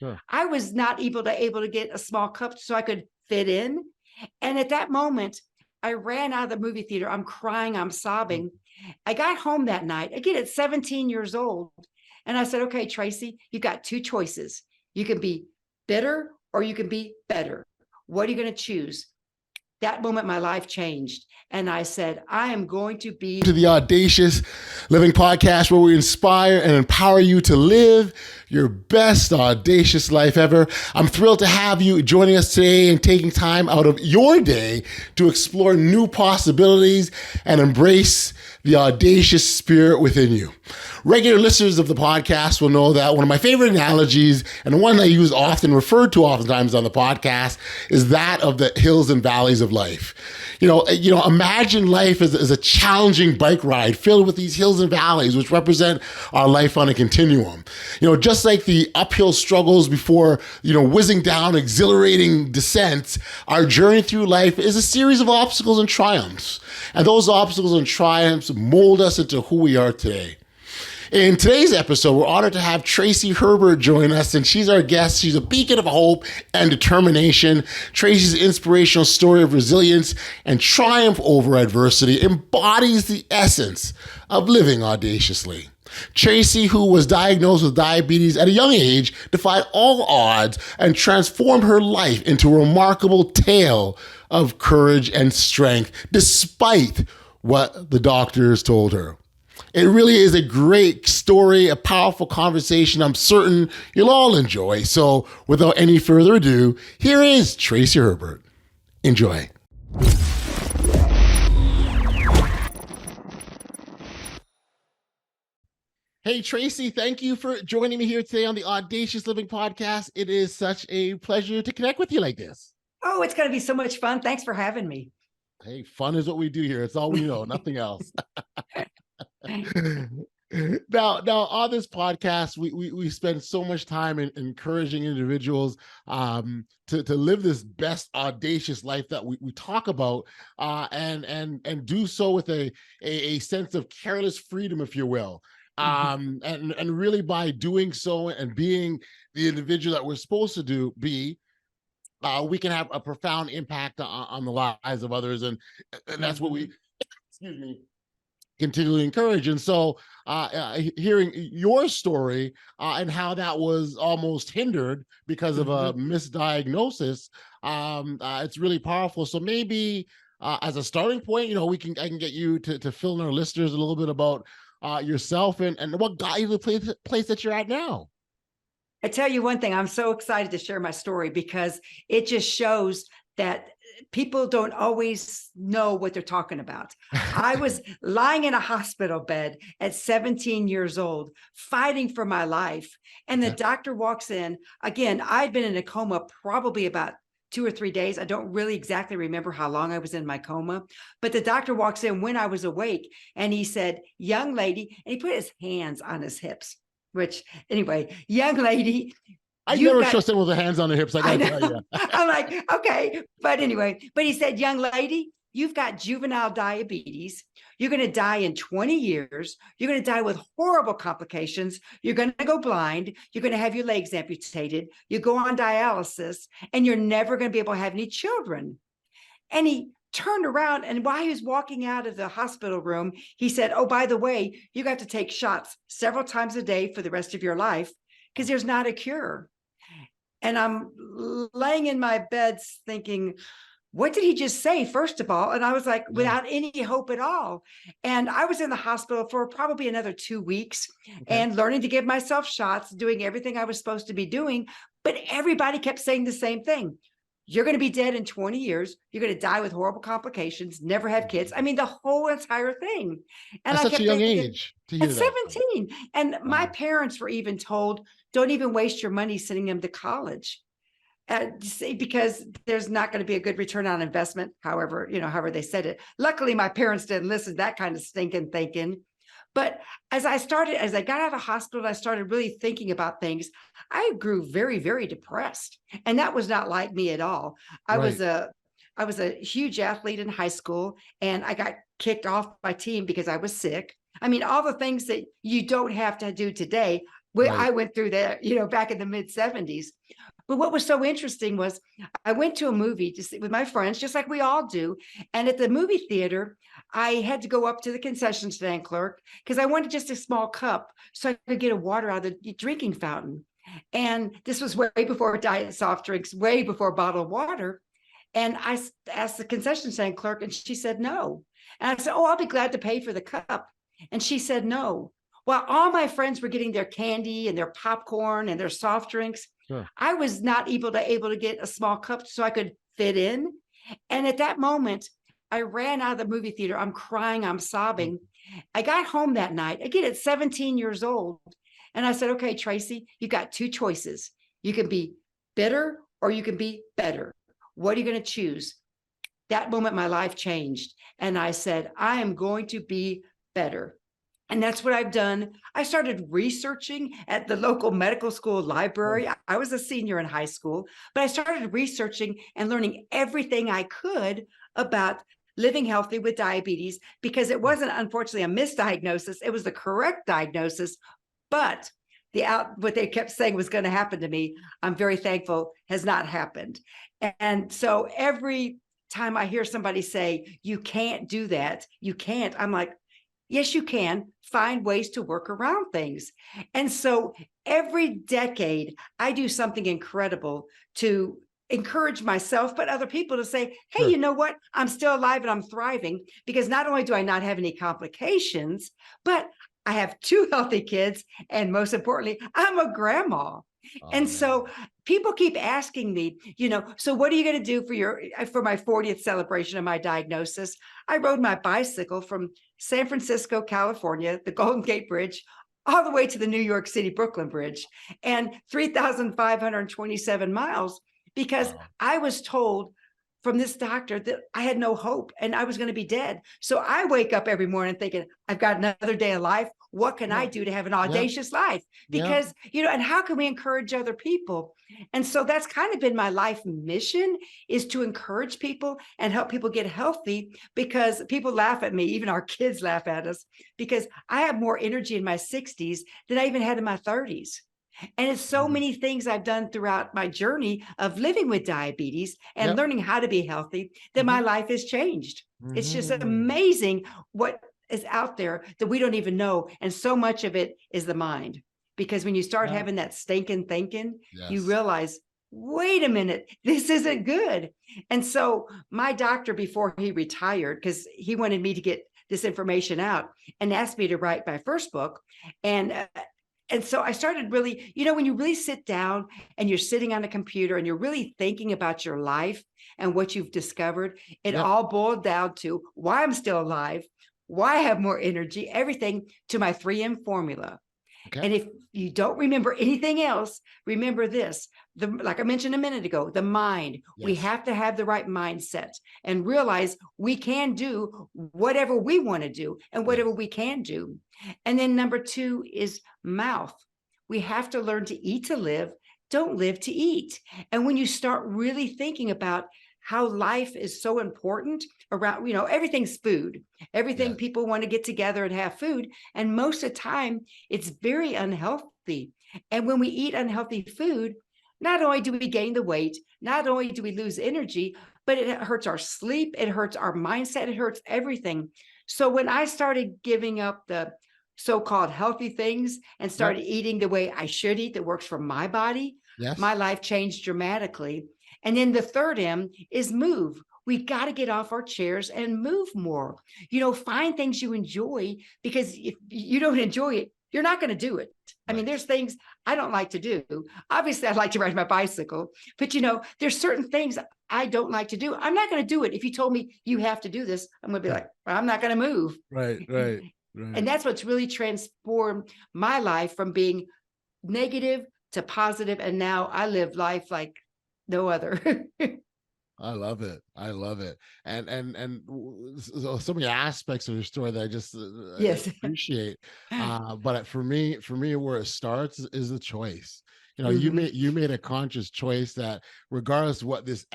Sure. I was not able to get a small cup so I could fit in. And at that moment, I ran out of the movie theater. I'm crying, I'm sobbing. I got home that night, again, at 17 years old. And I said, okay, Tracy, you got two choices. You can be bitter or you can be better. What are you going to choose? That moment, my life changed. And I said, I am going to be to the Audacious Living Podcast, where we inspire and empower you to live your best audacious life ever. I'm thrilled to have you joining us today and taking time out of your day to explore new possibilities and embrace the audacious spirit within you. Regular listeners of the podcast will know that one of my favorite analogies, and the one I use often, referred to oftentimes on the podcast, is that of the hills and valleys of life. Imagine life as a challenging bike ride filled with these hills and valleys, which represent our life on a continuum. Just like the uphill struggles before, whizzing down exhilarating descents, our journey through life is a series of obstacles and triumphs. And those obstacles and triumphs mold us into who we are today. In today's episode, we're honored to have Tracy Herbert join us, and she's our guest. She's a beacon of hope and determination. Tracy's inspirational story of resilience and triumph over adversity embodies the essence of living audaciously. Tracy, who was diagnosed with diabetes at a young age, defied all odds and transformed her life into a remarkable tale of courage and strength, despite what the doctors told her. It really is a great story, a powerful conversation I'm certain you'll all enjoy. So without any further ado, here is Tracy Herbert. Enjoy. Hey, Tracy, thank you for joining me here today on the Audacious Living Podcast. It is such a pleasure to connect with you like this. Oh, it's going to be so much fun. Thanks for having me. Hey, fun is what we do here. It's all we know, nothing else. Now on this podcast, we spend so much time in encouraging individuals to live this best audacious life that we talk about, and do so with a sense of careless freedom, if you will. And really by doing so and being the individual that we're supposed to be, we can have a profound impact on the lives of others, and that's what we excuse me continually encourage. And so hearing your story and how that was almost hindered because of a misdiagnosis, it's really powerful. So maybe as a starting point, I can get you to fill in our listeners a little bit about yourself and what got you to the place that you're at now. I tell you one thing, I'm so excited to share my story because it just shows that people don't always know what they're talking about. I was lying in a hospital bed at 17 years old, fighting for my life. And the doctor walks in. Again, I'd been in a coma probably about 2 or 3 days. I don't really exactly remember how long I was in my coma, but the doctor walks in when I was awake and he said, young lady, and he put his hands on his hips, which anyway, young lady, I never trust him with the hands on the hips. I gotta tell you. I'm like, okay. But anyway, he said, young lady, you've got juvenile diabetes. You're going to die in 20 years. You're going to die with horrible complications. You're going to go blind. You're going to have your legs amputated. You go on dialysis, and you're never going to be able to have any children. And he turned around, and while he was walking out of the hospital room, he said, oh, by the way, you got to take shots several times a day for the rest of your life because there's not a cure. And I'm laying in my bed thinking, what did he just say, first of all? And I was like, without any hope at all. And I was in the hospital for probably another 2 weeks and learning to give myself shots, doing everything I was supposed to be doing. But everybody kept saying the same thing. You're going to be dead in 20 years. You're going to die with horrible complications, never have kids. I mean, the whole entire thing. And At such a young age. At 17. And my parents were even told, don't even waste your money sending them to college. Because there's not going to be a good return on investment, however they said it. Luckily, my parents didn't listen to that kind of stinking thinking. But as I got out of the hospital, I started really thinking about things. I grew very, very depressed. And that was not like me at all. I was a huge athlete in high school, and I got kicked off my team because I was sick. I mean, all the things that you don't have to do today, I went through that, back in the mid 70s. But what was so interesting was I went to a movie to see with my friends, just like we all do. And at the movie theater, I had to go up to the concession stand clerk because I wanted just a small cup so I could get a water out of the drinking fountain. And this was way before diet soft drinks, way before bottled water. And I asked the concession stand clerk, and she said no. And I said, "Oh, I'll be glad to pay for the cup." And she said no. While all my friends were getting their candy and their popcorn and their soft drinks, Sure. I was not able to get a small cup so I could fit in. And at that moment, I ran out of the movie theater. I'm crying, I'm sobbing. I got home that night, again at 17 years old. And I said, "Okay, Tracy, you got two choices. You can be bitter or you can be better. What are you going to choose?" That moment, my life changed. And I said, "I am going to be better." And that's what I've done. I started researching at the local medical school library. I was a senior in high school, but I started researching and learning everything I could about living healthy with diabetes, because it wasn't, unfortunately, a misdiagnosis. It was the correct diagnosis. But what they kept saying was going to happen to me, I'm very thankful, has not happened. And so every time I hear somebody say, "You can't do that, you can't," I'm like, yes, you can find ways to work around things. And so every decade, I do something incredible to encourage myself, but other people to say, "Hey, Sure. you know what? I'm still alive and I'm thriving," because not only do I not have any complications, but I have two healthy kids. And most importantly, I'm a grandma. And so people keep asking me, "So what are you going to do for my 40th celebration of my diagnosis?" I rode my bicycle from San Francisco, California, the Golden Gate Bridge, all the way to the New York City, Brooklyn Bridge, and 3,527 miles, because I was told from this doctor that I had no hope and I was going to be dead. So I wake up every morning thinking, I've got another day of life. What can I do to have an audacious life? Because, and how can we encourage other people? And so that's kind of been my life mission, is to encourage people and help people get healthy, because people laugh at me. Even our kids laugh at us, because I have more energy in my 60s than I even had in my 30s. And it's so many things I've done throughout my journey of living with diabetes and learning how to be healthy that my life has changed. It's just amazing what is out there that we don't even know. And so much of it is the mind, because when you start having that stinking thinking, you realize, wait a minute, this isn't good. And so my doctor, before he retired, because he wanted me to get this information out, and asked me to write my first book. And so I started really, when you really sit down and you're sitting on a computer and you're really thinking about your life and what you've discovered, it all boiled down to why I'm still alive, why I have more energy, everything to my 3M formula. Okay. And if you don't remember anything else, remember this. Like I mentioned a minute ago, the mind. We have to have the right mindset and realize we can do whatever we want to do and whatever we can do. And then number 2 is mouth. We have to learn to eat to live, don't live to eat. And when you start really thinking about how life is so important around, everything's food. Everything, people want to get together and have food. And most of the time, it's very unhealthy. And when we eat unhealthy food, not only do we gain the weight, not only do we lose energy, but it hurts our sleep, it hurts our mindset, it hurts everything. So when I started giving up the so-called healthy things and started eating the way I should eat, that works for my body, my life changed dramatically. And then the third M is move. We got to get off our chairs and move more. Find things you enjoy, because if you don't enjoy it, you're not going to do it. I mean, there's things I don't like to do. Obviously, I'd like to ride my bicycle, but there's certain things I don't like to do. I'm not going to do it. If you told me you have to do this, I'm going to be like, well, I'm not going to move. Right. And that's what's really transformed my life from being negative to positive. And now I live life like no other. I love it. And so many aspects of your story that I just appreciate. But for me, where it starts is the choice. Mhm. you made a conscious choice that regardless of what this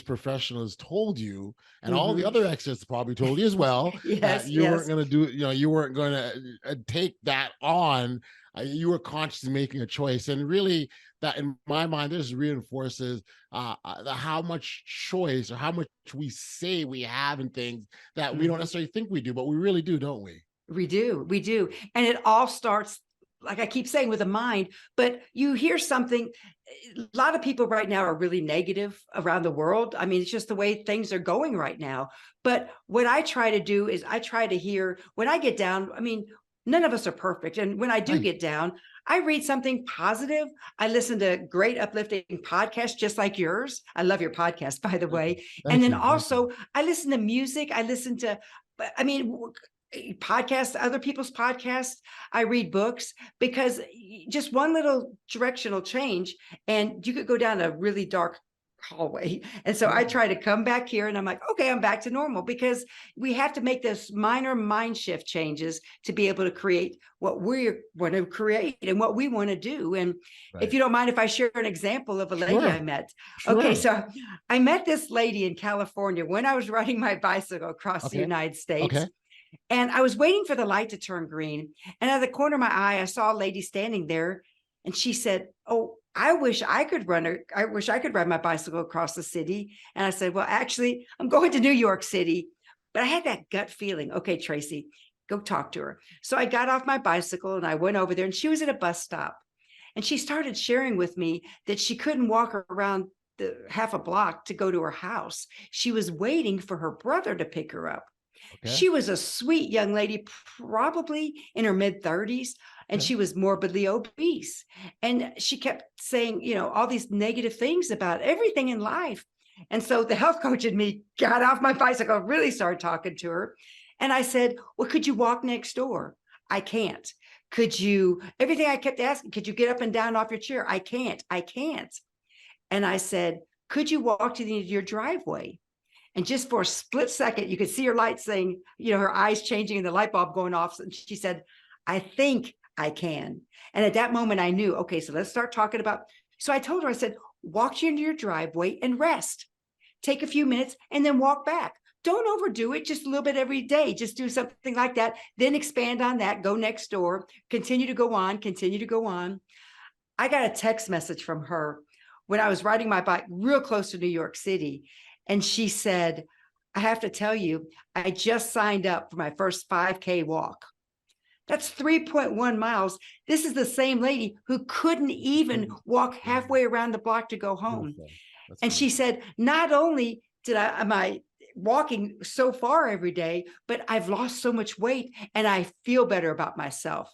professional has told you, and all the Mhm. other experts probably told you as well, that Yes, you weren't yes. going to do, you weren't going to take that on. You were consciously making a choice, and really, that in my mind, this reinforces how much choice or how much we say we have in things that we don't Mhm. necessarily think we do, but we really do, don't we? We do, we do. And it all starts, like I keep saying, with the mind. But you hear something, a lot of people right now are really negative around the world. I mean, it's just the way things are going right now. But what I try to do is I try to hear when I get down. I mean, none of us are perfect. And when I do Right. get down, I read something positive. I listen to great uplifting podcasts just like yours. I love your podcast, by the way. And Thank then you. Thank you. also I listen to music. I listen to, I mean, podcasts, other people's podcasts. I read books, because just one little directional change and you could go down a really dark hallway. And so I Yeah. try to come back here and I'm like, okay, I'm back to normal, because we have to make this minor mind shift changes to be able to create what we want to create and what we want to do. And if Right. you don't mind, if I share an example of a lady Sure. I met. Okay, Sure. so I met this lady in California when I was riding my bicycle across the Okay. United States. Okay. And I was waiting for the light to turn green. And out of the corner of my eye, I saw a lady standing there. And she said, "Oh, I wish I could I wish I could ride my bicycle across the city." And I said, "Well, actually, I'm going to New York City." But I had that gut feeling. Okay, Tracy, go talk to her. So I got off my bicycle and I went over there, and she was at a bus stop. And she started sharing with me that she couldn't walk around the half a block to go to her house. She was waiting for her brother to pick her up. Okay. She was a sweet young lady, probably in her mid 30s, and Okay. she was morbidly obese. And she kept saying, all these negative things about everything in life. And so the health coach in me got off my bicycle, really started talking to her. And I said, "Well, could you walk next door?" "I can't." "Could you, everything I kept asking, could you get up and down off your chair?" "I can't. I can't." And I said, "Could you walk to the end of your driveway?" And just for a split second, you could see her light saying, her eyes changing and the light bulb going off. And she said, "I think I can." And at that moment, I knew, okay, so let's start talking about. So I told her, I said, "Walk into your driveway and rest. Take a few minutes and then walk back. Don't overdo it, just a little bit every day. Just do something like that. Then expand on that, go next door, continue to go on, continue to go on." I got a text message from her when I was riding my bike real close to New York City. And she said, "I have to tell you, I just signed up for my first 5K walk." That's 3.1 miles. This is the same lady who couldn't even walk halfway around the block to go home. Beautiful. That's And she beautiful. said, "Not only am I walking so far every day, but I've lost so much weight and I feel better about myself."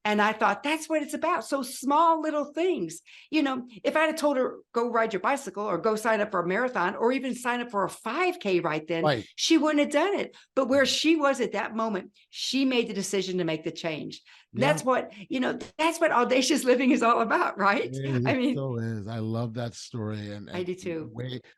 And I thought, that's what it's about. So small little things. If I'd have told her, "Go ride your bicycle or go sign up for a marathon or even sign up for a 5K right then," Right. she wouldn't have done it. But where she was at that moment, she made the decision to make the change. Yeah. That's what audacious living is all about, right? I It mean, so is. I love that story, and I do the too.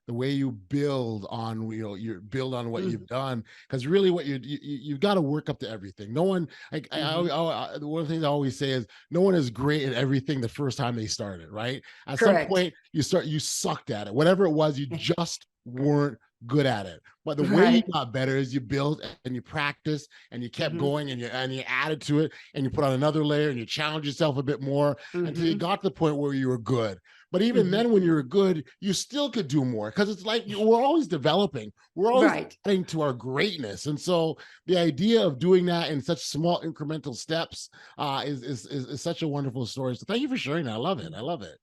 way you build on, you build on what Mm, you've done, because really what you've got to work up to everything. No one, like mhm. one of the things I always say is no one is great at everything the first time they started, right? At some Correct. point you sucked at it, whatever it was, you just weren't good at it. But the way you Right. got better is you built and you practiced and you kept Mhm. going and you added to it and you put on another layer and you challenge yourself a bit more until you Mhm. got to the point where you were good. But even Mhm. then, when you were good, you still could do more because it's like we're always developing, we're always Right. adding to our greatness. And so the idea of doing that in such small incremental steps is such a wonderful story. So thank you for sharing that. I love it. I love it.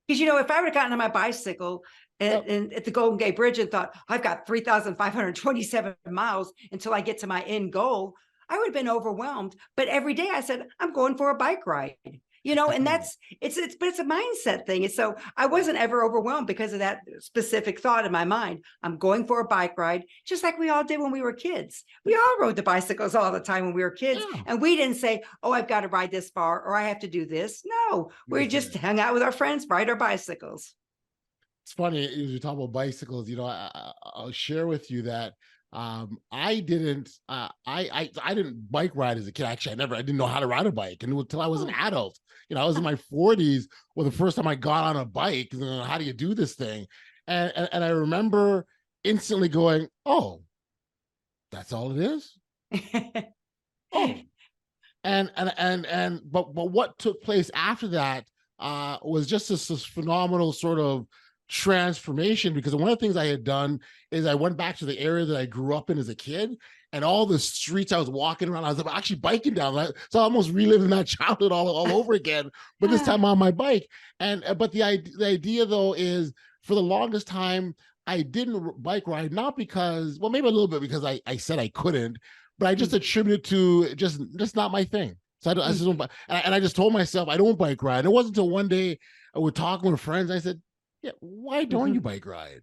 Because if I would have gotten on my bicycle Yep. and at the Golden Gate Bridge and thought, "I've got 3,527 miles until I get to my end goal," I would have been overwhelmed. But every day I said, "I'm going for a bike ride." And that's but it's a mindset thing. And so I wasn't ever overwhelmed because of that specific thought in my mind. I'm going for a bike ride, just like we all did when we were kids. We all rode the bicycles all the time when we were kids. Yeah. And we didn't say, "Oh, I've got to ride this far or I have to do this." No, we just Beautiful. hung out with our friends, ride our bicycles. It's funny as you talk about bicycles. I'll share with you that I didn't I didn't bike ride as a kid. Actually, I didn't know how to ride a bike, and until I was an Oh, adult I was in my 40s. Well, the first time I got on a bike, how do you do this thing? And I remember instantly going, oh, that's all it is. Oh, but what took place after that was just this phenomenal sort of transformation, because one of the things I had done is I went back to the area that I grew up in as a kid, and all the streets I was walking around, I was actually biking down. So I almost reliving that childhood all over again, but this time on my bike. But the idea though is, for the longest time, I didn't bike ride, not because, well, maybe a little bit because I said I couldn't, but I just attributed to just not my thing. So I just don't, and I just told myself I don't bike ride. It wasn't until one day I would talk with friends. I said, yeah, why don't you bike ride?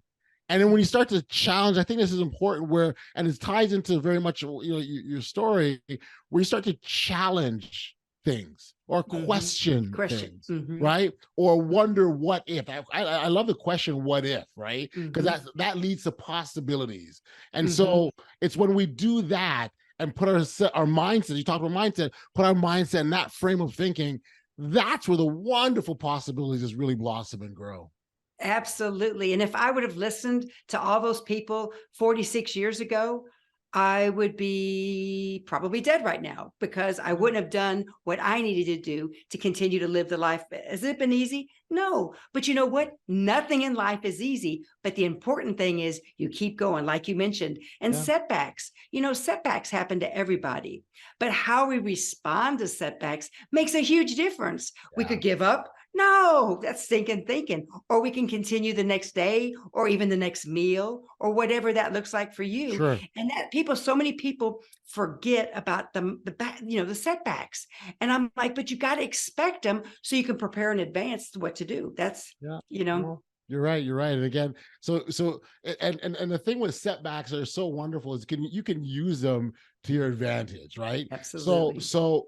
And then when you start to challenge, I think this is important, and it ties into very much, your story, where you start to challenge things or question things, right? Or wonder what if. I love the question, what if, right? Because that leads to possibilities. And so it's when we do that and put our mindset, you talk about mindset, put our mindset in that frame of thinking, that's where the wonderful possibilities just really blossom and grow. Absolutely. And if I would have listened to all those people 46 years ago, I would be probably dead right now, because I wouldn't have done what I needed to do to continue to live the life. Has it been easy? No. But you know what? Nothing in life is easy. But the important thing is you keep going, like you mentioned. And setbacks, setbacks happen to everybody. But how we respond to setbacks makes a huge difference. We could give up. No, that's stinking thinking. Or we can continue the next day, or even the next meal, or whatever that looks like for you. Sure. And so many people forget about the setbacks. And I'm like, but you got to expect them so you can prepare in advance what to do. That's, Well, you're right. And again, so and the thing with setbacks that are so wonderful is you can use them to your advantage, right? Absolutely. So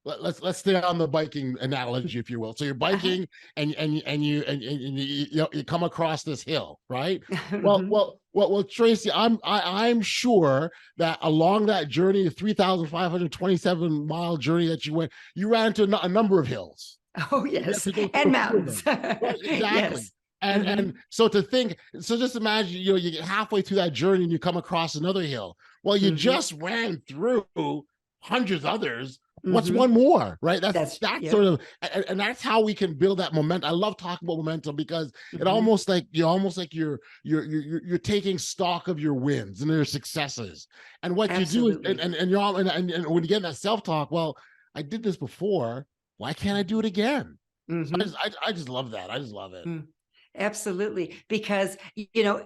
let's stay on the biking analogy, if you will. So you're biking and you come across this hill, right? Well, Tracy, I'm sure that along that journey, the 3,527-mile journey that you went, you ran into a number of hills. Oh yes, and mountains. Right, exactly. Yes. And so just imagine, you get halfway through that journey and you come across another hill. Well, you just ran through hundreds of others. What's one more, right? That's sort of, and that's how we can build that momentum. I love talking about momentum, because it almost like you're taking stock of your wins and your successes, and what you do is, and when you get in that self-talk, well, I did this before, why can't I do it again? So I just love that. I just love it. Absolutely, because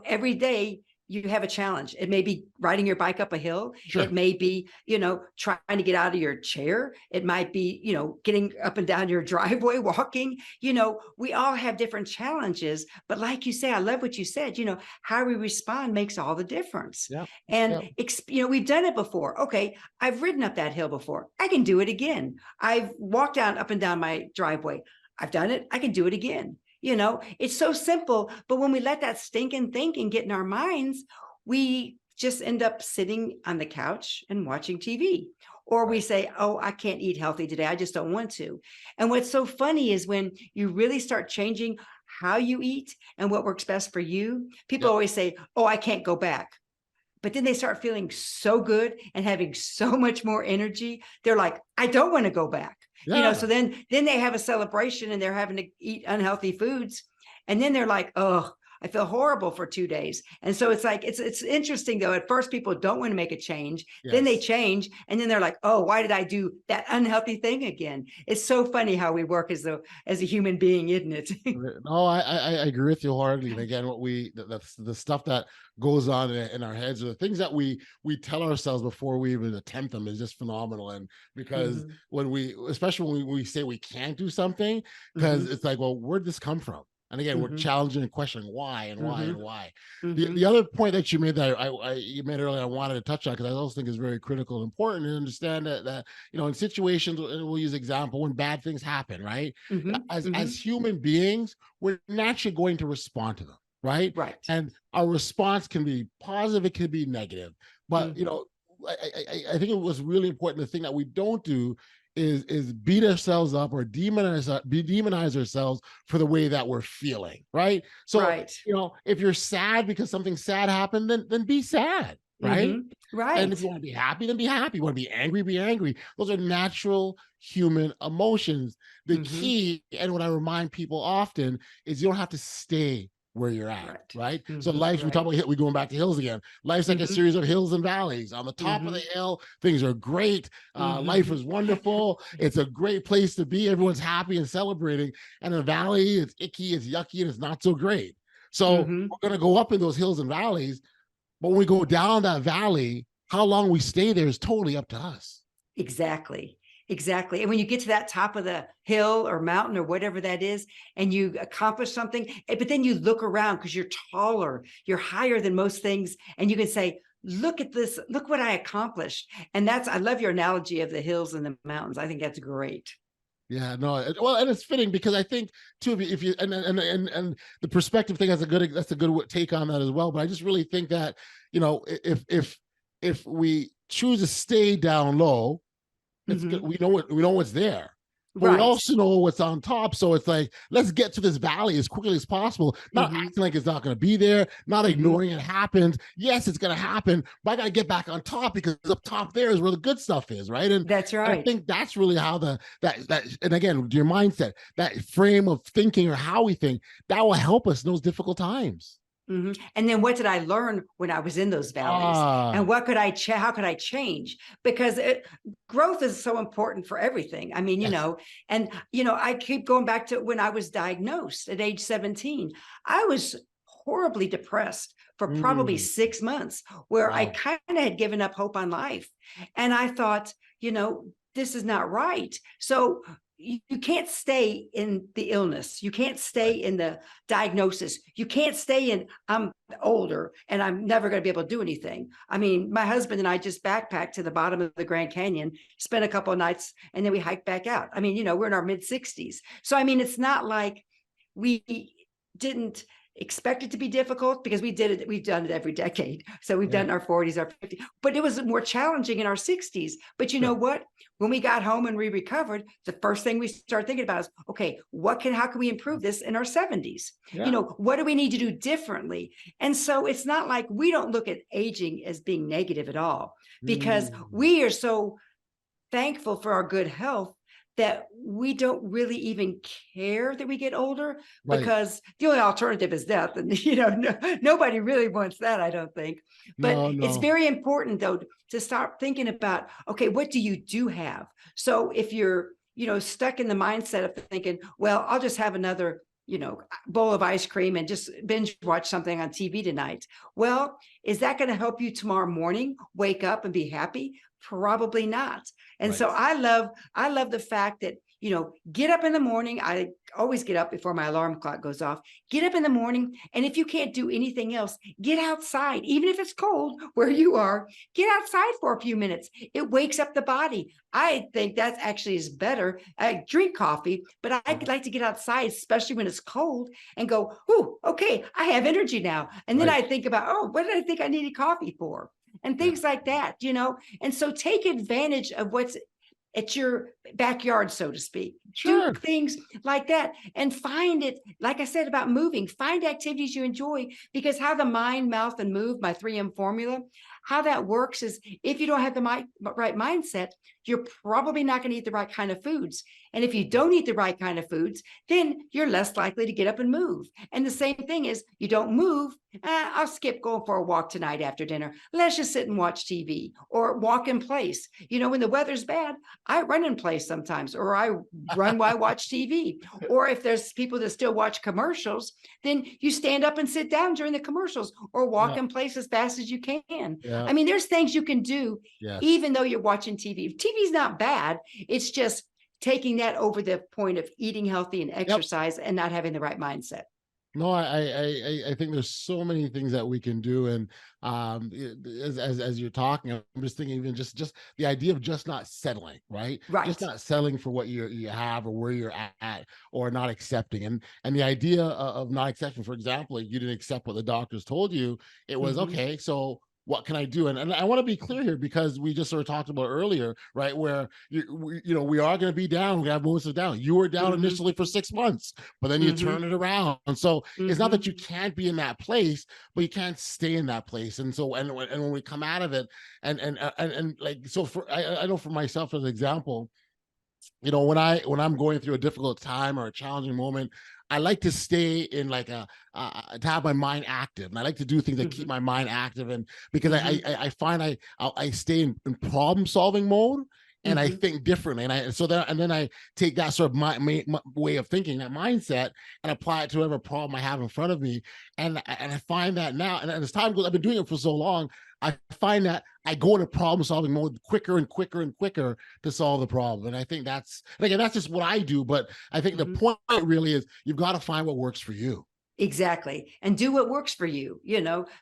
every day you have a challenge. It may be riding your bike up a hill. Sure. It may be, trying to get out of your chair. It might be, getting up and down your driveway, walking. We all have different challenges. But like you say, I love what you said, how we respond makes all the difference. Yeah. And, we've done it before. Okay, I've ridden up that hill before. I can do it again. I've walked up and down my driveway. I've done it. I can do it again. It's so simple, but when we let that stinking thinking get in our minds, we just end up sitting on the couch and watching TV. Or we say, oh, I can't eat healthy today. I just don't want to. And what's so funny is when you really start changing how you eat and what works best for you, people always say, oh, I can't go back. But then they start feeling so good and having so much more energy. They're like, I don't want to go back. So then they have a celebration and they're having to eat unhealthy foods. And then they're like, oh, I feel horrible for 2 days. And so it's like, it's interesting though. At first people don't want to make a change. Then they change. And then they're like, oh, why did I do that unhealthy thing again? It's so funny how we work as a human being, isn't it? No, I agree with you wholeheartedly. And again, the stuff that goes on in our heads, or the things that we tell ourselves before we even attempt them, is just phenomenal. And because especially when we say we can't do something, because it's like, well, where'd this come from? And again, we're challenging and questioning why and why and why. The other point that you made that you made earlier, I wanted to touch on, because I also think is very critical and important to understand that in situations, and we'll use example, when bad things happen, right? As human beings, we're naturally going to respond to them, right? Right. And our response can be positive, it can be negative. But I think it was really important. The thing that we don't do is beat ourselves up or demonize ourselves for the way that we're feeling, right? So, Right. if you're sad because something sad happened, then be sad, right? And if Right. you want to be happy, then be happy. You want to be angry, be angry. Those are natural human emotions. The key, and what I remind people often, is you don't have to stay where you're at, Right. right? So life, we talk about, we're going back to hills again. Life's like a series of hills and valleys. On the top of the hill, things are great. Life is wonderful. It's a great place to be. Everyone's happy and celebrating. And in the valley, it's icky, it's yucky, and it's not so great. So we're going to go up in those hills and valleys. But when we go down that valley, how long we stay there is totally up to us. Exactly. Exactly. And when you get to that top of the hill or mountain or whatever that is, and you accomplish something, but then you look around because you're taller, you're higher than most things. And you can say, look at this, look what I accomplished. And I love your analogy of the hills and the mountains. I think that's great. Yeah, no, well, and it's fitting because I think too, if you and the perspective thing, that's a good take on that as well. But I just really think that, if we choose to stay down low, it's good. We know what's there, but we also know what's on top. So it's like, let's get to this valley as quickly as possible, not acting like it's not going to be there, not ignoring it happens. Yes, it's going to happen, but I got to get back on top, because up top there is where the good stuff is, right? And that's right. I think that's really how and again, your mindset, that frame of thinking, or how we think, that will help us in those difficult times. And then what did I learn when I was in those valleys? And what could how could I change? Because growth is so important for everything. I mean, I keep going back to when I was diagnosed at age 17. I was horribly depressed for probably 6 months, where I kind of had given up hope on life. And I thought, this is not right. So you can't stay in the illness. You can't stay in the diagnosis. You can't stay in, I'm older and I'm never going to be able to do anything. I mean, my husband and I just backpacked to the bottom of the Grand Canyon, spent a couple of nights, and then we hiked back out. I mean, we're in our mid 60s. So, I mean, it's not like we didn't expect it to be difficult, because we did it. We've done it every decade. So we've done our 40s, our 50s, but it was more challenging in our 60s. But you know what? When we got home and we recovered, the first thing we started thinking about is, okay, how can we improve this in our 70s? What do we need to do differently? And so it's not like we don't look at aging as being negative at all, because we are so thankful for our good health that we don't really even care that we get older, because the only alternative is death. And, nobody really wants that, I don't think. But it's very important, though, to start thinking about, okay, what do you have? So if you're, stuck in the mindset of thinking, well, I'll just have another, bowl of ice cream and just binge watch something on TV tonight. Well, is that going to help you tomorrow morning wake up and be happy? Probably not. And so I love the fact that, get up in the morning. I always get up before my alarm clock goes off. Get up in the morning. And if you can't do anything else, get outside, even if it's cold where you are, get outside for a few minutes. It wakes up the body. I think that actually is better. I drink coffee, but I like to get outside, especially when it's cold, and go, oh, okay, I have energy now. And then I think about, what did I think I needed coffee for? And things like that, And so take advantage of what's at your backyard, so to speak. Do things like that, and find it, like I said about moving, find activities you enjoy, because how the mind, mouth, and move, my 3M formula, how that works is, if you don't have the right mindset, you're probably not going to eat the right kind of foods. And if you don't eat the right kind of foods, then you're less likely to get up and move. And the same thing is, you don't move, I'll skip going for a walk tonight after dinner. Let's just sit and watch TV or walk in place. When the weather's bad, I run in place sometimes, or I run while I watch TV. Or if there's people that still watch commercials, then you stand up and sit down during the commercials, or walk in place as fast as you can. I mean, there's things you can do even though you're watching TV. TV's not bad. It's just taking that over the point of eating healthy and exercise and not having the right mindset. No, I think there's so many things that we can do, and as you're talking, I'm just thinking, even just the idea of just not settling, right? Just not settling for what you have or where you're at, or not accepting, and the idea of not accepting. For example, if you didn't accept what the doctors told you, it was okay. So what can I do? And I want to be clear here, because we just sort of talked about earlier, right? Where we are going to be down. We have moments of down. You were down Mm-hmm. initially for 6 months, but then you Mm-hmm. turn it around. And so it's not Mm-hmm. that you can't be in that place, but you can't stay in that place. And so and when we come out of it, and like, so for I know for myself as an example, when I'm going through a difficult time or a challenging moment, I like to stay in like to have my mind active, and I like to do things that keep Mm-hmm. my mind active, and because Mm-hmm. I find I stay in problem solving mode, and I Mm-hmm. think differently, and then I take that sort of my way of thinking, that mindset, and apply it to whatever problem I have in front of me, and I find that now, and as time goes, I've been doing it for so long, I find that I go into problem solving mode quicker and quicker and quicker to solve the problem. And I think that's just what I do. But I think the Mm-hmm. point really is you've got to find what works for you. Exactly. And do what works for you,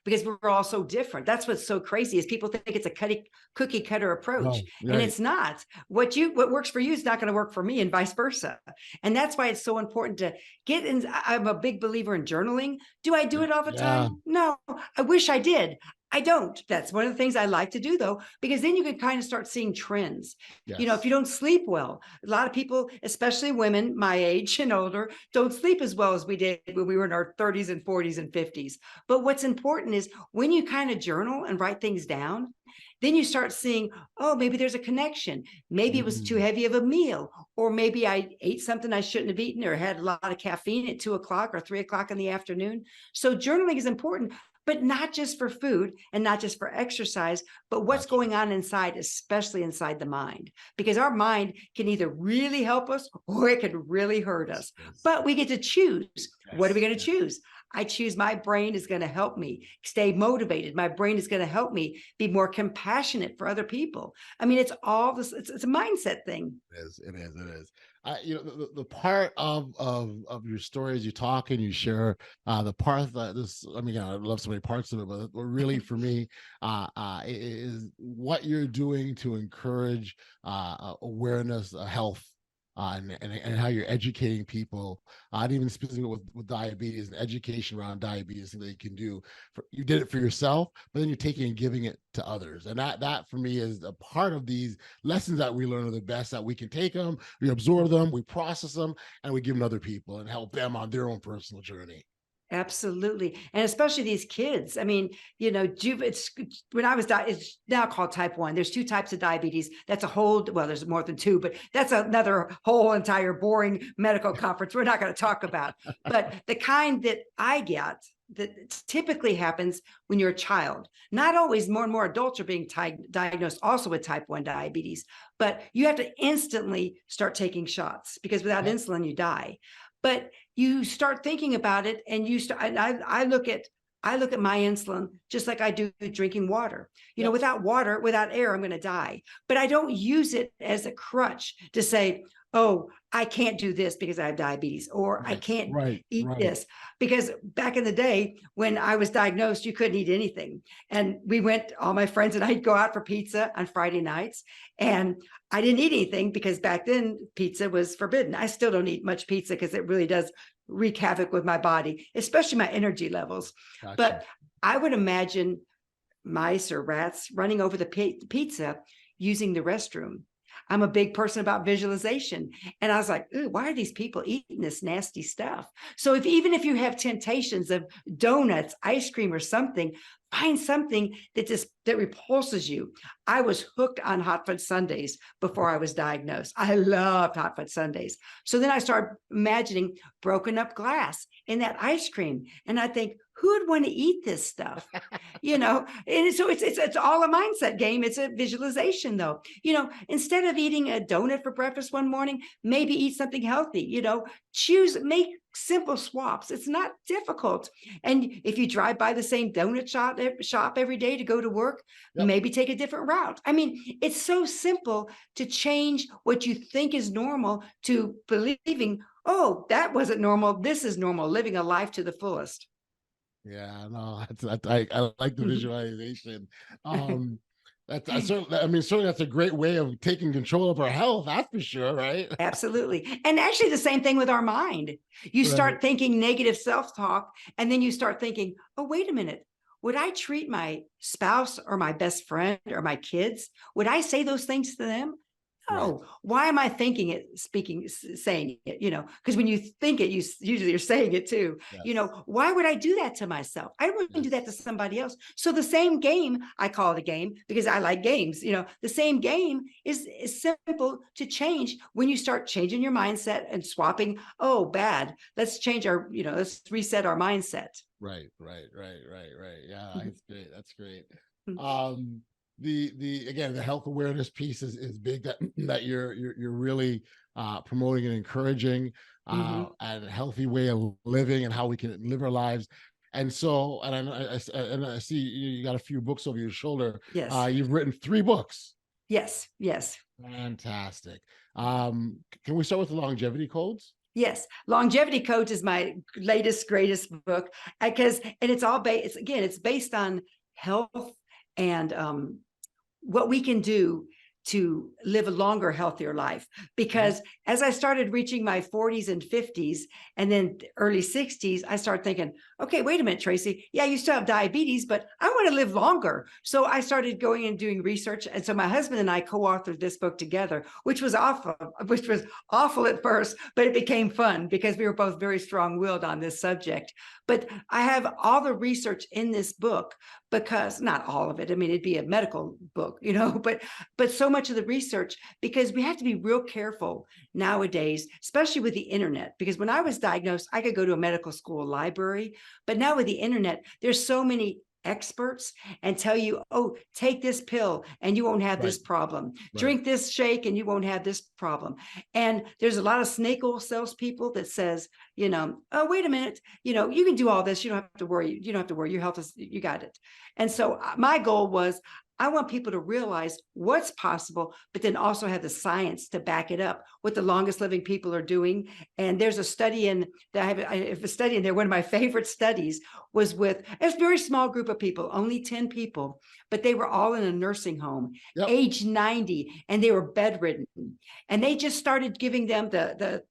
because we're all so different. That's what's so crazy is people think it's a cookie cutter approach. Oh, And right. it's not. What works for you is not going to work for me, and vice versa. And that's why it's so important to get in. I'm a big believer in journaling. Do I do it all the Yeah. time? No, I wish I did. I don't. That's one of the things I like to do, though, because then you can kind of start seeing trends. If Yes. you don't sleep well, a lot of people, especially women my age and older, don't sleep as well as we did when we were in our 30s and 40s and 50s. But what's important is when you kind of journal and write things down, then you start seeing, oh, maybe there's a connection. Maybe it was too Mm. heavy of a meal, or maybe I ate something I shouldn't have eaten, or had a lot of caffeine at 2 o'clock or 3 o'clock in the afternoon. So journaling is important, but not just for food and not just for exercise, but what's Gotcha. going on inside, especially inside the mind, because our mind can either really help us or it can really hurt us. Yes. But we get to choose. What are we Yes. going to choose? I choose my brain is going to help me stay motivated. My brain is going to help me be more compassionate for other people. I mean, it's all this, it's a mindset thing. It is. It is. It is. The part of your stories you talk and you share, the part that this, I mean, I love so many parts of it, but really for me, is what you're doing to encourage awareness, health, and how you're educating people, and even specifically with diabetes and education around diabetes that you can do. You did it for yourself, but then you're taking and giving it to others, and that for me is a part of these lessons that we learn are the best. That we can take them, we absorb them, we process them, and we give them to other people and help them on their own personal journey. Absolutely. And especially these kids. I mean, it's when I was it's now called type 1. There's two types of diabetes. That's there's more than two, but that's another whole entire boring medical conference we're not going to talk about. But the kind that I get, that typically happens when you're a child. Not always. More and more adults are being diagnosed also with type 1 diabetes, but you have to instantly start taking shots, because without insulin, you die. But you start thinking about it, and I look at my insulin just like I do drinking water. Without water, without air, I'm going to die. But I don't use it as a crutch to say, oh, I can't do this because I have diabetes, or I can't eat this. Because back in the day when I was diagnosed, you couldn't eat anything. And all my friends and I'd go out for pizza on Friday nights, and I didn't eat anything because back then pizza was forbidden. I still don't eat much pizza because it really does wreak havoc with my body, especially my energy levels. Gotcha. But I would imagine mice or rats running over the pizza using the restroom. I'm a big person about visualization. And I was like, ooh, why are these people eating this nasty stuff? So even if you have temptations of donuts, ice cream, or something, find something that repulses you. I was hooked on hot fudge sundaes before I was diagnosed. I loved hot fudge sundaes. So then I started imagining broken up glass in that ice cream. And I think, who would want to eat this stuff? And so it's all a mindset game. It's a visualization, though. Instead of eating a donut for breakfast one morning, maybe eat something healthy. Make simple swaps. It's not difficult. And if you drive by the same donut shop every day to go to work, maybe take a different route. I mean, it's so simple to change what you think is normal to believing, oh, that wasn't normal. This is normal, living a life to the fullest. Yeah, no, I like the visualization. Certainly that's a great way of taking control of our health. That's for sure, right? Absolutely. And actually the same thing with our mind. You start thinking negative self-talk, and then you start thinking, oh, wait a minute. would I treat my spouse or my best friend or my kids? Would I say those things to them? Right. No. Why am I thinking it, saying it? Because when you think it, usually you're saying it too. Yes. Why would I do that to myself? I wouldn't do that to Yes. somebody else. So the same game, I call it a game because I like games. The same game is simple to change when you start changing your mindset and swapping. Oh, bad. Let's change let's reset our mindset. Right. Yeah, Mhm. that's great. That's great. Um, the again, the health awareness piece is big, that you're really promoting and encouraging Mhm. and a healthy way of living and how we can live our lives. And so, and I see you got a few books over your shoulder. Yes. You've written 3 books. Yes. Yes. Fantastic. Can we start with the longevity codes? Yes, Longevity Coach is my latest, greatest book and it's all based. Again, it's based on health and what we can do to live a longer, healthier life. Because as I started reaching my 40s and 50s and then early 60s, I started thinking, okay, wait a minute, Tracy. Yeah, you still have diabetes, but I want to live longer. So I started going and doing research. And so my husband and I co-authored this book together, which was awful at first, but it became fun because we were both very strong-willed on this subject. But I have all the research in this book, because not all of it. I mean, it'd be a medical book, but so much of the research, because we have to be real careful nowadays, especially with the internet. Because when I was diagnosed, I could go to a medical school library, but now with the internet, there's so many experts and tell you, oh, take this pill and you won't have Right. this problem. Right. Drink this shake and you won't have this problem. And there's a lot of snake oil salespeople that says, oh, wait a minute, you can do all this. You don't have to worry. You don't have to worry. Your health is, you got it. And so my goal was, I want people to realize what's possible, but then also have the science to back it up, what the longest living people are doing. And there's a study I have a study in there. One of my favorite studies was with a very small group of people, only 10 people, but they were all in a nursing home, Yep. age 90, and they were bedridden. And they just started giving them the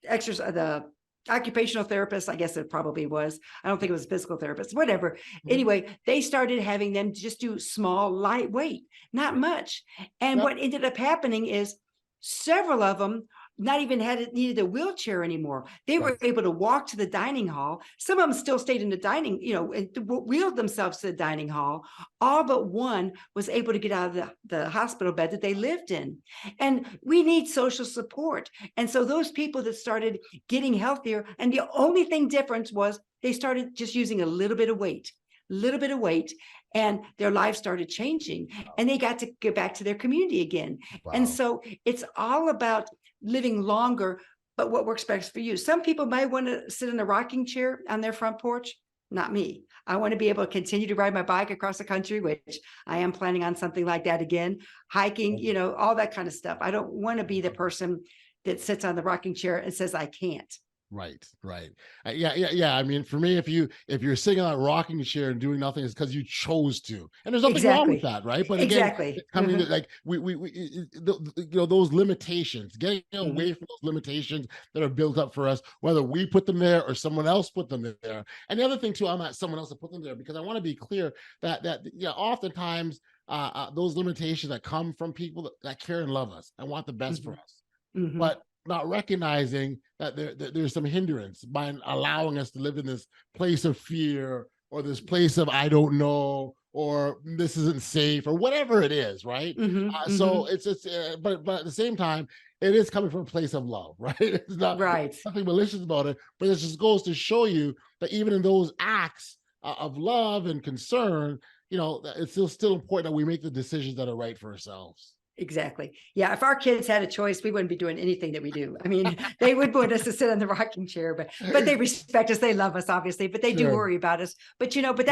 exercise, the occupational therapist, I guess it probably was. I don't think it was a physical therapist, whatever. Anyway, they started having them just do small, lightweight, not much. And what ended up happening is several of them not even needed a wheelchair anymore. They were able to walk to the dining hall. Some of them still stayed in the dining, and wheeled themselves to the dining hall. All but one was able to get out of the hospital bed that they lived in. And we need social support. And so those people that started getting healthier, and the only thing difference was they started just using a little bit of weight, and their life started changing, and they got to get back to their community again. Wow. And so it's all about living longer, but what works best for you. Some people might want to sit in a rocking chair on their front porch. Not me. I want to be able to continue to ride my bike across the country, which I am planning on something like that again, hiking, all that kind of stuff. I don't want to be the person that sits on the rocking chair and says, I can't. Right. Yeah. I mean, for me, if you're sitting on that rocking chair and doing nothing, it's because you chose to, and there's nothing wrong with that, right? But again, I mean, like those limitations, getting away from those limitations that are built up for us, whether we put them there or someone else put them there. And the other thing too, I'm not someone else to put them there, because I want to be clear that oftentimes those limitations that come from people that care and love us and want the best for us, but not recognizing that there's some hindrance by allowing us to live in this place of fear, or this place of I don't know, or this isn't safe, or whatever it is, right? So it's but at the same time, it is coming from a place of love, right? It's not nothing malicious about it, but it just goes to show you that even in those acts of love and concern, it's still important that we make the decisions that are right for ourselves. Exactly. Yeah. If our kids had a choice, we wouldn't be doing anything that we do. I mean, they would want us to sit on the rocking chair, but they respect us. They love us, obviously, but they do worry about us. But, but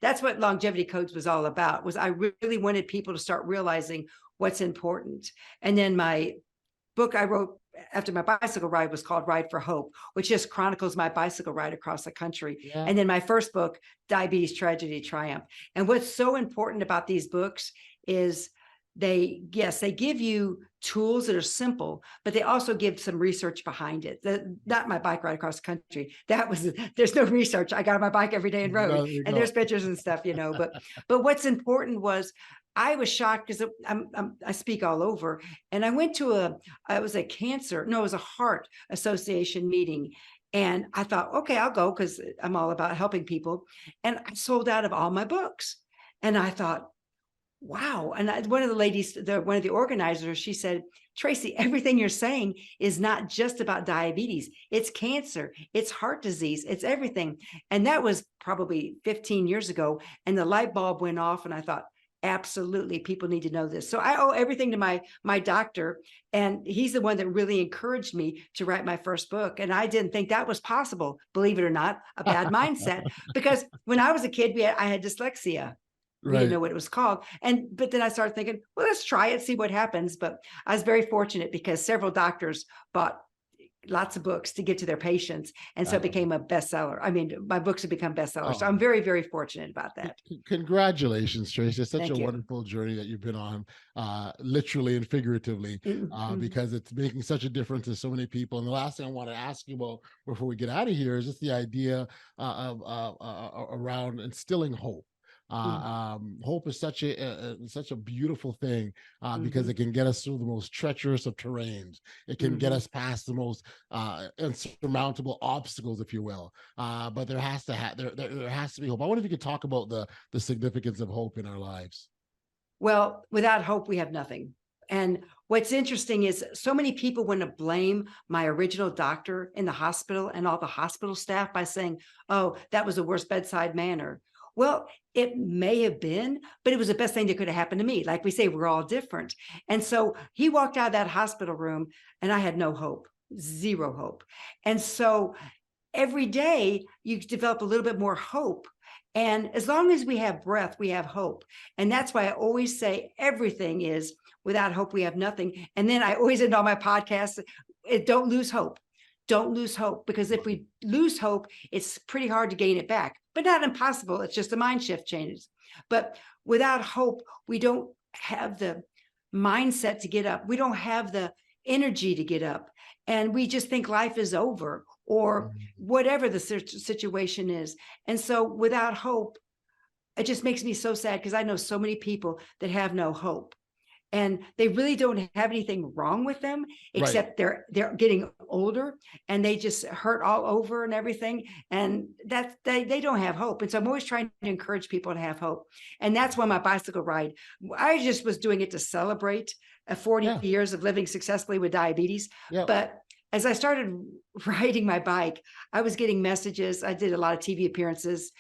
that's what Longevity Coach was all about, was I really wanted people to start realizing what's important. And then my book I wrote after my bicycle ride was called Ride for Hope, which just chronicles my bicycle ride across the country. Yeah. And then my first book, Diabetes, Tragedy, Triumph. And what's so important about these books is yes, they give you tools that are simple, but they also give some research behind it. Not my bike ride across the country. There's no research. I got on my bike every day and rode, and there's pictures and stuff, but what's important was I was shocked because I speak all over, and I went to it was a heart association meeting. And I thought, okay, I'll go because I'm all about helping people. And I sold out of all my books. And I thought, wow. And one of the ladies, one of the organizers, she said, Tracy, everything you're saying is not just about diabetes. It's cancer, it's heart disease, it's everything. And that was probably 15 years ago. And the light bulb went off, and I thought, absolutely, people need to know this. So I owe everything to my doctor, and he's the one that really encouraged me to write my first book. And I didn't think that was possible, believe it or not, a bad mindset, because when I was a kid, I had dyslexia. We didn't know what it was called. But then I started thinking, well, let's try it, see what happens. But I was very fortunate because several doctors bought lots of books to give to their patients. And so it became a bestseller. I mean, my books have become bestsellers. So I'm very, very fortunate about that. Congratulations, Tracy. It's such Thank a you. wonderful journey that you've been on, literally and figuratively, because it's making such a difference to so many people. And the last thing I want to ask you about before we get out of here is just the idea of around instilling hope. Hope is such a beautiful thing because it can get us through the most treacherous of terrains. It can get us past the most insurmountable obstacles, if you will. But there has to be hope. I wonder if you could talk about the significance of hope in our lives. Well, without hope, we have nothing. And what's interesting is so many people want to blame my original doctor in the hospital and all the hospital staff by saying, oh, that was the worst bedside manner. Well, it may have been, but it was the best thing that could have happened to me. Like we say, we're all different. And so he walked out of that hospital room, and I had no hope, zero hope. And so every day you develop a little bit more hope. And as long as we have breath, we have hope. And that's why I always say everything is without hope, we have nothing. And then I always end all my podcasts, don't lose hope. Don't lose hope, because if we lose hope, it's pretty hard to gain it back, but not impossible. It's just a mind shift changes. But without hope, we don't have the mindset to get up. We don't have the energy to get up. And we just think life is over or whatever the situation is. And so without hope, it just makes me so sad, because I know so many people that have no hope. And they really don't have anything wrong with them, except they're getting older and they just hurt all over and everything. And that's they don't have hope. And so I'm always trying to encourage people to have hope. And that's why my bicycle ride, I just was doing it to celebrate 40 years of living successfully with diabetes. But as I started riding my bike, I was getting messages. I did a lot of TV appearances,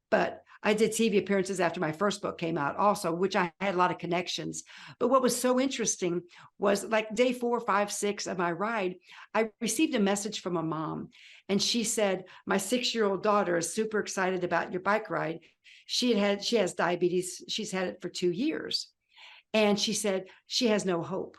but I did TV appearances after my first book came out also, which I had a lot of connections. But what was so interesting was like day 4, 5, 6 of my ride, I received a message from a mom. And she said, my 6-year-old daughter is super excited about your bike ride. She has diabetes. She's had it for 2 years. And she said, she has no hope.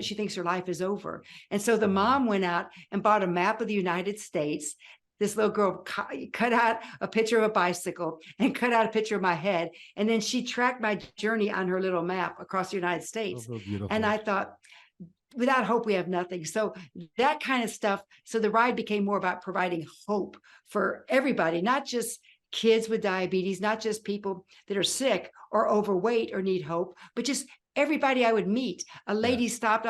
She thinks her life is over. And so the mom went out and bought a map of the United States. This little girl cut out a picture of a bicycle and cut out a picture of my head. And then she tracked my journey on her little map across the United States. Oh, and I thought, without hope, we have nothing. So that kind of stuff. So the ride became more about providing hope for everybody, not just kids with diabetes, not just people that are sick or overweight or need hope, but just everybody I would meet. A lady stopped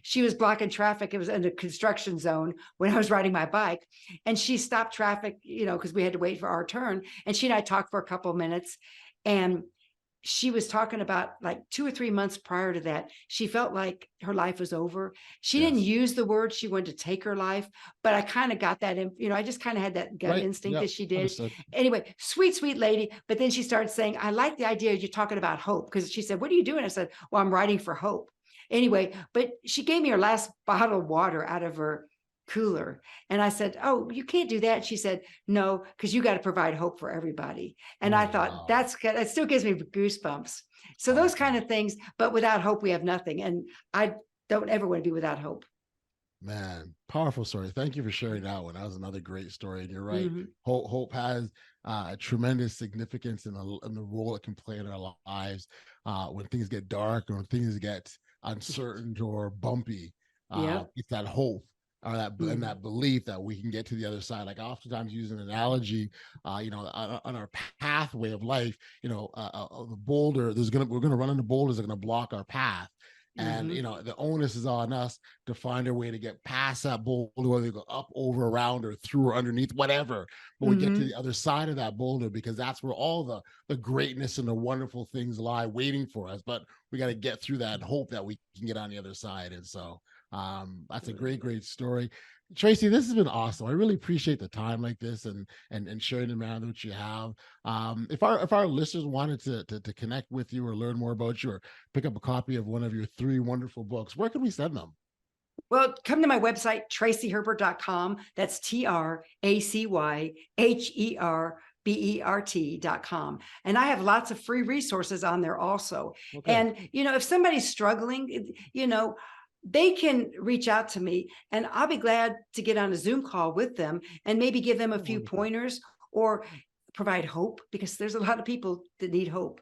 she was blocking traffic. It was in a construction zone when I was riding my bike, and she stopped traffic, because we had to wait for our turn. And she and I talked for a couple of minutes, and she was talking about like 2 or 3 months prior to that, she felt like her life was over. She didn't use the word she wanted to take her life, but I kind of got that in, I just kind of had that gut instinct that she did. Understood. Anyway, sweet lady. But then she started saying, I like the idea you're talking about hope, because she said, what are you doing? I said, well, I'm writing for hope. Anyway, but she gave me her last bottle of water out of her cooler. And I said, oh, you can't do that. She said, no, because you got to provide hope for everybody. And I thought, that still gives me goosebumps. So those kind of things, but without hope, we have nothing. And I don't ever want to be without hope. Man, powerful story. Thank you for sharing that one. That was another great story. And you're right. Mhm. Hope has a tremendous significance in the role it can play in our lives when things get dark or when things get uncertain or bumpy. Yep. It's that hope or and Mhm. that belief that we can get to the other side. Like I oftentimes use an analogy, on our pathway of life. The boulder. We're gonna run into boulders that are gonna block our path. And Mhm. the onus is on us to find a way to get past that boulder, whether we go up, over, around, or through, or underneath, whatever. But we get to Mhm. the other side of that boulder because that's where all the greatness and the wonderful things lie waiting for us. But we got to get through that and hope that we can get on the other side. And so that's a great, great story. Tracy, this has been awesome. I really appreciate the time like this and sharing the manner that you have. If our listeners wanted to connect with you or learn more about you or pick up a copy of one of your three wonderful books, where can we send them? Well, come to my website, tracyherbert.com. That's TracyHerbert.com. And I have lots of free resources on there also. Okay. And, if somebody's struggling, they can reach out to me and I'll be glad to get on a Zoom call with them and maybe give them a Oh, few wonderful. pointers or provide hope because there's a lot of people that need hope.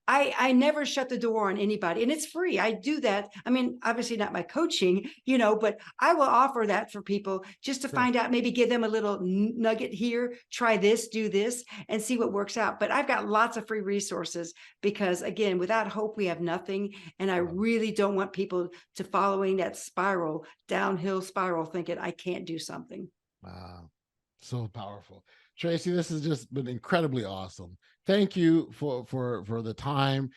I never shut the door on anybody and it's free. I do that. I mean, obviously not my coaching, but I will offer that for people just to Sure. find out, maybe give them a little nugget here, try this, do this and see what works out. But I've got lots of free resources because again, without hope, we have nothing. And I Wow. really don't want people to following that spiral, downhill spiral, thinking I can't do something. Wow. So powerful. Tracy, this has just been incredibly awesome. Thank you for the time.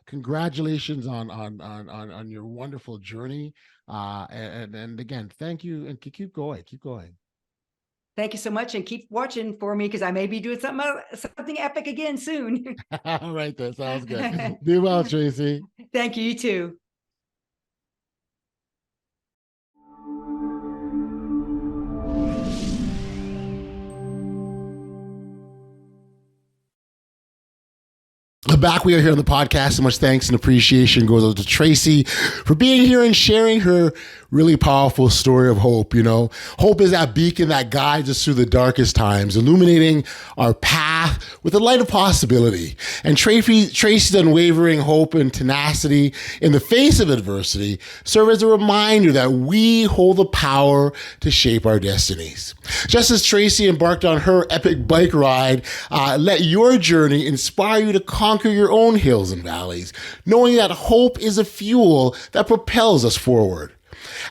Congratulations on your wonderful journey. And again, thank you and keep going. Keep going. Thank you so much and keep watching for me because I may be doing something epic again soon. All right, that sounds good. Be well, Tracy. Thank you, you too. Back we are here on the podcast. So much thanks and appreciation goes out to Tracy for being here and sharing her really powerful story of hope. Hope is that beacon that guides us through the darkest times, illuminating our path with a light of possibility. And Tracy's unwavering hope and tenacity in the face of adversity serve as a reminder that we hold the power to shape our destinies. Just as Tracy embarked on her epic bike ride, let your journey inspire you to conquer your own hills and valleys, knowing that hope is a fuel that propels us forward.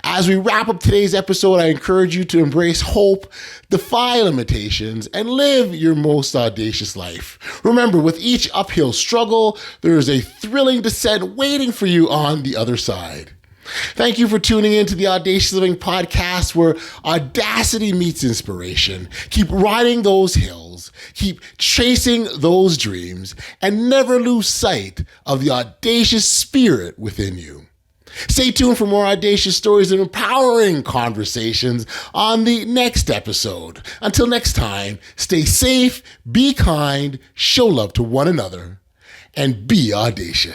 As we wrap up today's episode, I encourage you to embrace hope, defy limitations, and live your most audacious life. Remember, with each uphill struggle, there is a thrilling descent waiting for you on the other side. Thank you for tuning in to the Audacious Living Podcast, where audacity meets inspiration. Keep riding those hills, keep chasing those dreams, and never lose sight of the audacious spirit within you. Stay tuned for more audacious stories and empowering conversations on the next episode. Until next time, stay safe, be kind, show love to one another, and be audacious.